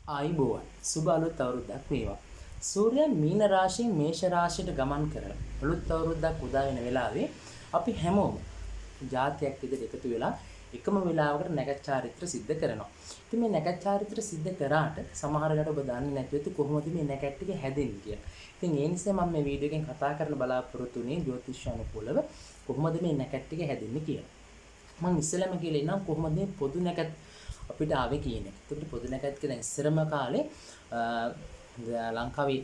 ආයිබෝවන් සුබ අලුත් අවුරුද්දක් වේවා. සූර්යයා මීන රාශියෙන් මේෂ රාශියට ගමන් කරන අලුත් අවුරුද්දක් උදා වෙන වෙලාවේ අපි හැමෝම ජාතියක් විදිහට එකතු වෙලා එකම වෙලාවකට නැකත් චාරිත්‍ර සිද්ධ කරනවා. ඉතින් මේ නැකත් චාරිත්‍ර සිද්ධ කරාට සමහර වෙලාවට ඔබ දන්නේ නැති වෙති කොහොමද මේ නැකත් ටික හැදෙන්නේ කියලා. ඉතින් ඒ නිසා මම මේ වීඩියෝ එකෙන් කතා කරන්න බලාපොරොත්තු වෙන්නේ ජ්‍යොතිෂ අනුකූලව කොහොමද මේ නැකත් ටික හැදෙන්නේ කියලා. මම ඉස්සෙල්ලාම කියලා ඉන්නම් කොහොමද මේ පොදු නැකත් අපිට ආවේ කියන එක. ඒකට පොදු නැකත් කියන ඉස්සරම කාලේ ලංකාවේ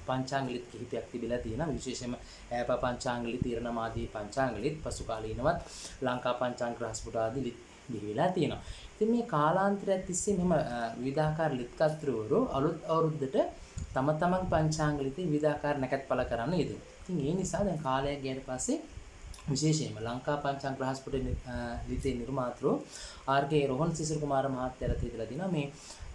පංචාංගලිත් කිහිපයක් තිබිලා තියෙනවා. විශේෂයෙන්ම ඈප පංචාංගලිත්, තීරණමාදී පංචාංගලිත්, පසු කාලීනවත් ලංකා පංචාංග රහස්පුට ආදී ලිත් බිහිවිලා තියෙනවා. ඉතින් මේ කාලාන්තරයක් තිස්සේ මෙහෙම විවිධාකාර ලිත්කත්‍රවරු අලුත් අවුරුද්දට තම තමන් පංචාංගලිතේ විවිධාකාර නැකත් පළ කරන්න යෙදෙනවා. ඉතින් ඒ නිසා දැන් කාලයක් ගියට පස්සේ විශේෂයෙන්ම ලංකා පංචාංග රහස්පුට ලිතේ නිර්මාතෘ ආර්.කේ රෝහන් සිසිල් කුමාර මහත්තයාලා තියලා තිනවා මේ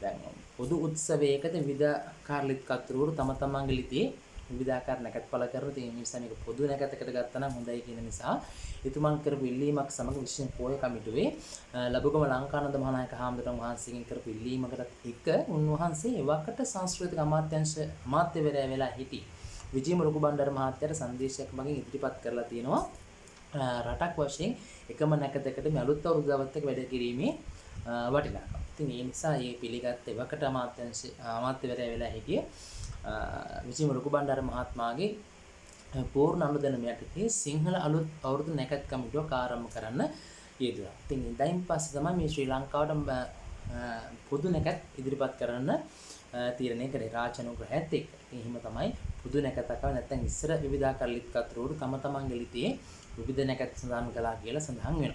දැන් පොදු උත්සවයකට විවිධාකාර ලිත්කත්‍රවරු තම තමන්ගේ ලිතේ විවිධාකාර නැකත් පළ කරන තියෙන නිසා මේක පොදු නැකතකට ගත්තා නම් හොඳයි කියන නිසා එතුමන් කරපු ඉල්ලීමක් සමග විශේෂ පොය කමිටුවේ ලබුගම ලංකානන්ද මහානායක හාමුදුරුවෝ වහන්සේගෙන් කරපු ඉල්ලීමකට එක උන්වහන්සේ එවකට සංස්කෘතික අමාත්‍යවරයා වෙලා සිටි විජේ මුරුකුබණ්ඩාර මහත්තයාට සංදේශයක් මගින් ඉදිරිපත් කරලා තියෙනවා රටක් වශයෙන් එකම නැකතකට මේ අලුත් අවුරුදු දවස් එක වැඩ කිරීමේ වටිනාකම. ඉතින් ඒ නිසා මේ පිළිගත් එවකට අමාත්‍යවරයා වෙලා හිටියේ විජේ මුරුකුබණ්ඩාර මහත්මයාගේ පූර්ණ අනුදැනුම යටතේ සිංහල අලුත් අවුරුදු නැකත් කමිටුවක් ආරම්භ කරන්න යෙදුණා. ඉතින් ඉඳයින් පස්සේ තමයි මේ ශ්‍රී ලංකාවට පොදු නැකත් ඉදිරිපත් කරන්න තීරණය කරේ රාජානුග්‍රහයත් එක්ක. ඉතින් එහෙම තමයි පොදු නැකතක නැත්නම් ඉස්සර විවිධාකාර ලිත්කත්‍රවරු තම තමන්ගේ ලිතේ විවිධ නැකත් සඳහන් කළා කියලා සඳහන් වෙනවා.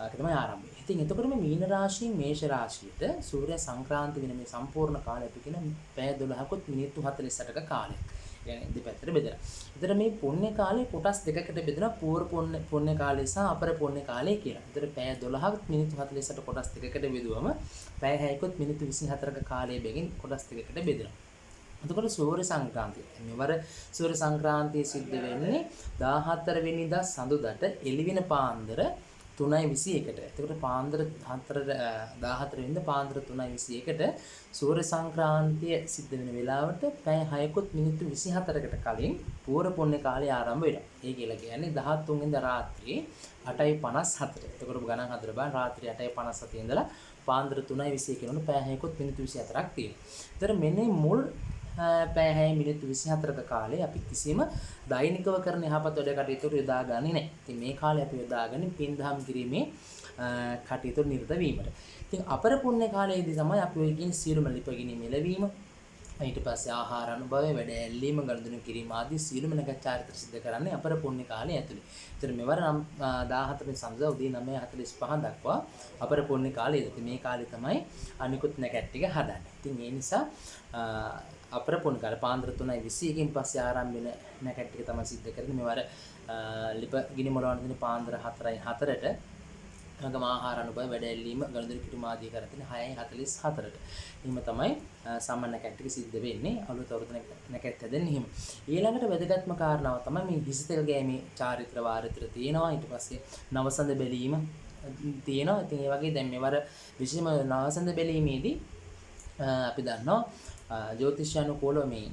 ඒක තමයි ආරම්භය. ඉතින් එතකොට මේ මීන රාශියෙන් මේෂ රාශියට සූර්ය සංක්‍රාන්ති වෙන මේ සම්පූර්ණ කාලය අපි කියන පැය 12කුත් මිනිත්තු 48ක කාලයක්. يعني දෙපැත්තට බෙදලා. ඒතර මේ පුණ්‍ය කාලේ කොටස් දෙකකට බෙදලා පූර්ව පුණ්‍ය කාලය සහ අපර පුණ්‍ය කාලය කියලා. ඒතර පැය 12ක් මිනිත්තු 48ට කොටස් දෙකකට බෙදුවම පැය 6කුත් මිනිත්තු 24ක කාලය බෙගින් කොටස් දෙකකට බෙදලා. එතකොට සූර්ය සංක්‍රාන්තිය. මෙවර සූර්ය සංක්‍රාන්තිය සිද්ධ වෙන්නේ 14 වෙනිදා සඳුදාට එළිවෙන පාන්දර 3:21ට. එතකොට පාන්දර 14 වෙනිදා පාන්දර 3:21ට සූර්ය සංක්‍රාන්තිය සිද්ධ වෙන වෙලාවට පැය 6කුත් මිනිත්තු 24කට කලින් පූර්ව පුණ්‍ය කාලය ආරම්භ වෙනවා. ඒ කියලා කියන්නේ 13 වෙනිදා රාත්‍රියේ 8:54ට. එතකොට ගණන් හදලා බලන්න රාත්‍රියේ 8:57 ඉඳලා පාන්දර 3:21 වෙනකොට පැය 6කුත් මිනිත්තු 24ක් තියෙනවා. ඒතර මෙන්න මුල් පැය 6 මිනිත්තු 24ක කාලේ අපි කිසිම දෛනිකව කරන යහපත් වැඩ කටයුතු යොදාගන්නේ නැහැ. ඉතින් මේ කාලේ අපි යොදාගන්නේ පින් දහම් කිරීමේ කටයුතු නිරත වීමට. ඉතින් අපර පුණ්‍ය කාලයේදී තමයි අපි ඔය කියන සියලුම ලිපගිනීම එළවීම ඊට පස්සේ ආහාර අනුභවය වැඩ ඇල්ලීම ගනුදෙනු කිරීම ආදී සියලුම නැකත් චාරිත්‍ර සිද්ධ කරන්නේ අපර පුණ්‍ය කාලය ඇතුළේ. ඒතර මෙවර 14 වෙනි සඳුදා උදේ 9:45 දක්වා අපර පුණ්‍ය කාලයේදී මේ කාලේ තමයි අනිකුත් නැකත් ටික හදන්නේ. ඉතින් ඒ නිසා අපර පුණ්‍ය කාලේ පාන්දර 3:21කින් පස්සේ ආරම්භ වෙන නැකත් ටික තමයි සිද්ධ කරන්නේ. මෙවර ලිප ගිනි මොලවන දින පාන්දර 4:04ට ගම ආහාර අනුභව වැඩ ඇල්ලීම ගනුදෙනු කිරීම ආදී කරගෙන 6:44ට. එහෙම තමයි සාමාන්‍ය නැකත් ටික සිද්ධ වෙන්නේ. අලුත් අවුරුදු නැකත් හැදෙන්නේ එහෙම. ඊළඟට වැදගත්ම කාරණාව තමයි මේ හිසිතෙල් ගෑමේ චාරිත්‍ර වාරිත්‍ර තියෙනවා. ඊට පස්සේ නවසඳ බැලීම තියෙනවා. ඉතින් ඒ වගේ දැන් මෙවර විශේෂම නවසඳ බැලීමේදී අපි දන්නවා ජ්‍යොතිෂානුකූලව මේ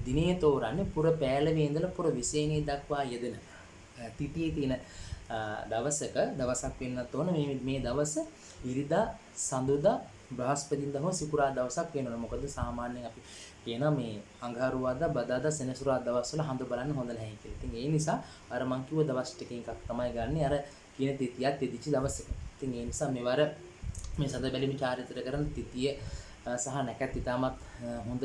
දිනේ තෝරන්නේ පුර පෑලවේ ඉඳලා පුර විසේනේ දක්වා යෙදෙන තිතියේ තියෙන දවසක් වෙන්නත් ඕන. මේ දවස ඉරිදා සඳුදා බ්‍රහස්පතින්දා හෝ සිකුරාදා දවසක් වෙනවා. මොකද සාමාන්‍යයෙන් අපි කියනවා මේ අඟහරුවාදා බදාදා සෙනසුරාදා දවස්වල හඳ බලන්න හොඳ නැහැ කියලා. ඉතින් ඒ නිසා අර මං කිව්ව දවස් ටිකෙන් එකක් තමයි ගන්න අර කියන තිතියත් තිදිච්ච දවසක. ඉතින් ඒ නිසා මෙවර මේ සඳ බැලීම චාරිත්‍ර කරන තිතිය සහ නැකත් ඉතාමත් හොඳ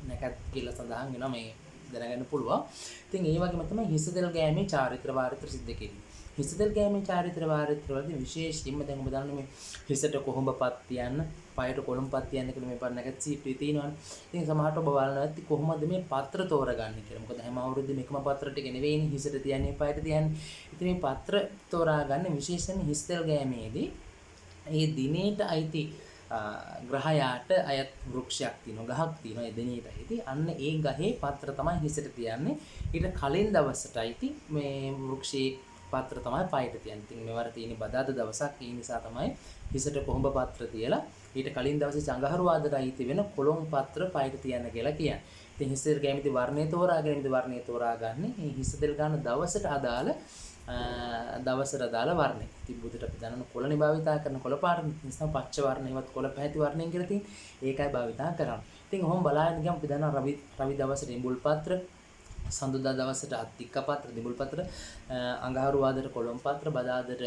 නැකත් කියලා සඳහන් වෙනවා මේ දැනගන්න පුළුවන්. ඉතින් ඒ වගේම තමයි හිසතෙල් ගෑමේ චාරිත්‍ර වාරිත්‍ර සිද්ධ කෙරෙන්නේ. හිසතෙල් ගෑමේ චාරිත්‍ර වාරිත්‍ර වලදී විශේෂයෙන්ම දැන් ඔබ දන්න මේ හිසට කොහොඹපත් තියන්න, පයට කොළඹපත් තියන්න කියලා මේ නැකත් සීප්‍රී තියෙනවනේ. ඉතින් සමහරට ඔබ බලනවා ඇති කොහොමද මේ පත්‍ර තෝරගන්නේ කියලා. මොකද හැම අවුරුද්දෙම එකම පත්‍ර ටික නෙවෙයිනේ හිසට තියන්නේ, පයට තියන්නේ. ඉතින් මේ පත්‍ර තෝරාගන්නේ විශේෂයෙන් හිසතෙල් ගෑමේදී ඒ දිනේට අයිති ග්‍රහයාට අයත් වෘක්ෂයක් තියෙනවා, ගහක් තියෙනවා ඒ දිනේට අයිති. අන්න ඒ ගහේ පත්‍ර තමයි හිසට තියන්නේ. ඊට කලින් දවසට අයිති මේ වෘක්ෂයේ පත්‍ර තමයි පයට තියන්නේ. ඉතින් මෙවර තියෙන බදාදා දවසක් ඒ නිසා තමයි හිසට කොහොඹ පත්‍ර තියලා ඊට කලින් දවසේ චඟහරුවාදට අයිති වෙන කොළොම් පත්‍ර පයට තියන්න කියලා කියන්නේ. ඉතින් හිස් තෙල් කැමති වර්ණය තෝරාගෙන ඉඳ වර්ණය තෝරාගන්න. මේ හිස් තෙල් ගන්න දවසට අදාළ වර්ණය. ඉතින් බුදුට අපි දන්නන කොළනේ භාවිතා කරන කොළ පාට නිසා පච්ච වර්ණයවත් කොළ පැහැති වර්ණයෙන් කියලා තියෙන්නේ. ඒකයි භාවිතා කරන්නේ. ඉතින් ඔහොම බලාගෙන ගියම අපි දන්නවා රවි දවසට ඉඹුල් පත්‍ර, සඳුදා දවසට අත්තික්ක පත්‍ර, දිඹුල් පත්‍ර, අඟහරුවාදට කොළොම් පත්‍ර, බදාදට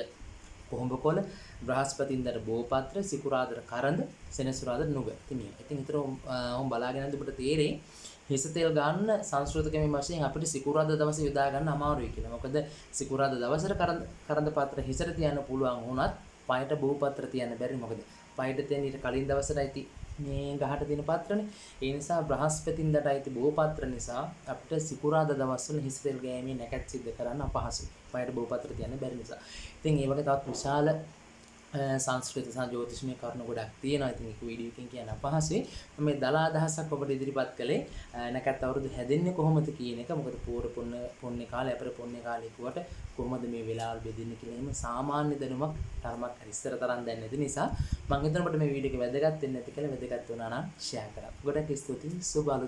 කොහොඹ කොළ, බ්‍රහස්පතින්දට බෝ පත්‍ර, සිකුරාදට කරඳ, සෙනසුරාදට නුග. ඉතින් මේ. ඉතින් හිතර ඔහොම බලාගෙන ඉඳ ඔබට තේරෙයි හිස් තෙල් ගන්න සංස්කෘතිකමේ වශයෙන් අපිට සිකුරාදා දවසේ යොදා ගන්න අමාරුයි කියලා. මොකද සිකුරාදා දවසට කරඳ පත්‍ර හිසට තියන්න පුළුවන් වුණත් පයට බෝ පත්‍ර තියන්න බැරි. මොකද පයට තියෙන ඊට කලින් දවසටයි මේ ගහට තියෙන පත්‍රනේ. ඒ නිසා බ්‍රහස්පතින්දට අයිති බෝ පත්‍ර නිසා අපිට සිකුරාදා දවස්වල හිස් තෙල් ගෑමේ නැකත් සිද්ධ කරන්න අපහසුයි. පයට බෝ පත්‍ර තියන්න බැරි නිසා. ඉතින් ඒ වගේ තවත් විශාල සංස්කෘත සහ ජ්‍යොතිෂමය කරුණු ගොඩක් තියෙනවා. ඉතින් ඒක වීඩියෝ එකකින් කියන්න අපහසුයි. මම මේ දලා අදහසක් ඔබට ඉදිරිපත් කළේ නැකත් අවුරුදු හැදෙන්නේ කොහොමද කියන එක. මොකද පූර්ව පුණ්‍ය කාලේ අපර පුණ්‍ය කාලේ කුවට කොහොමද මේ වෙලාවල් බෙදෙන්නේ කියලා එහෙම සාමාන්‍ය දැනුමක් තරමක් ඉස්සර තරම් දැන් නැති නිසා මම හිතනවා ඔබට මේ වීඩියෝ එක වැදගත් වෙන්න ඇති කියලා. වැදගත් වුණා නම් ෂෙයා කරන්න. ගොඩක් ස්තුතියි. සුබ අලුත්